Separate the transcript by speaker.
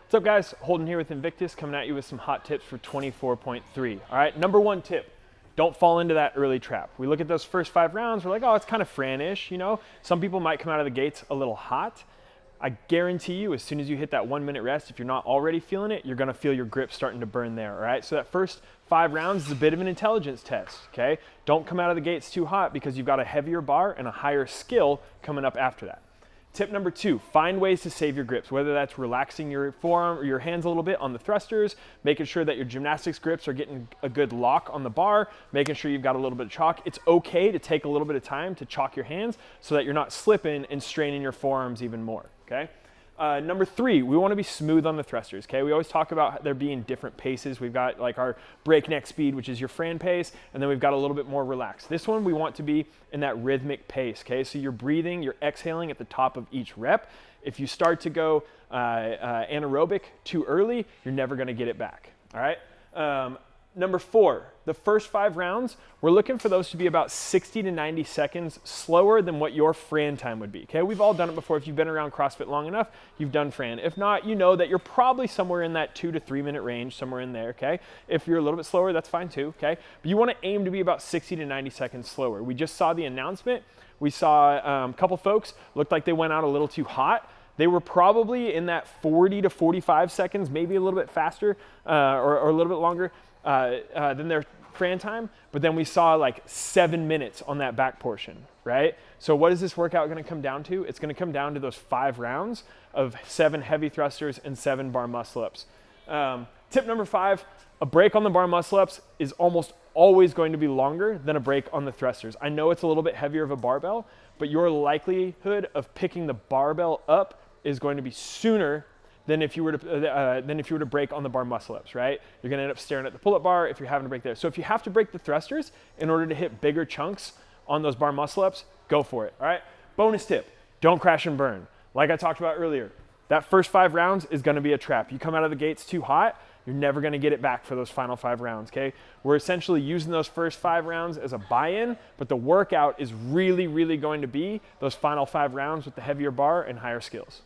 Speaker 1: What's up, guys? Holden here with Invictus, coming at you with some hot tips for 24.3. All right, number one tip, don't fall into that early trap. We look at those first 5 rounds, we're like, oh, it's kind of Fran-ish, you know? Some people might come out of the gates a little hot. I guarantee you, as soon as you hit that 1 minute rest, if you're not already feeling it, you're gonna feel your grip starting to burn there, all right? So that first 5 rounds is a bit of an intelligence test, okay? Don't come out of the gates too hot because you've got a heavier bar and a higher skill coming up after that. Tip number 2, find ways to save your grips, whether that's relaxing your forearm or your hands a little bit on the thrusters, making sure that your gymnastics grips are getting a good lock on the bar, making sure you've got a little bit of chalk. It's okay to take a little bit of time to chalk your hands so that you're not slipping and straining your forearms even more, okay? Number 3, we want to be smooth on the thrusters, okay? We always talk about there being different paces. We've got like our breakneck speed, which is your Fran pace, and then we've got a little bit more relaxed. This one we want to be in that rhythmic pace, okay? So you're breathing, you're exhaling at the top of each rep. If you start to go anaerobic too early, you're never going to get it back, all right? Number 4, the first 5 rounds, we're looking for those to be about 60 to 90 seconds slower than what your Fran time would be, okay? We've all done it before. If you've been around CrossFit long enough, you've done Fran. If not, you know that you're probably somewhere in that 2 to 3 minute range, somewhere in there, okay? If you're a little bit slower, that's fine too, okay? But you want to aim to be about 60 to 90 seconds slower. We just saw the announcement. We saw a couple folks looked like they went out a little too hot. They were probably in that 40 to 45 seconds, maybe a little bit faster or a little bit longer than their Fran time, but then we saw like 7 minutes on that back portion, right? So what is this workout going to come down to? It's going to come down to those 5 rounds of 7 heavy thrusters and 7 bar muscle ups. Tip number 5, a break on the bar muscle ups is almost always going to be longer than a break on the thrusters. I know it's a little bit heavier of a barbell, but your likelihood of picking the barbell up is going to be sooner than if you were to break on the bar muscle ups, right? You're gonna end up staring at the pull-up bar if you're having to break there. So if you have to break the thrusters in order to hit bigger chunks on those bar muscle ups, go for it, all right? Bonus tip, don't crash and burn. Like I talked about earlier, that first 5 rounds is gonna be a trap. You come out of the gates too hot, you're never gonna get it back for those final 5 rounds, okay? We're essentially using those first 5 rounds as a buy-in, but the workout is really, really going to be those final 5 rounds with the heavier bar and higher skills.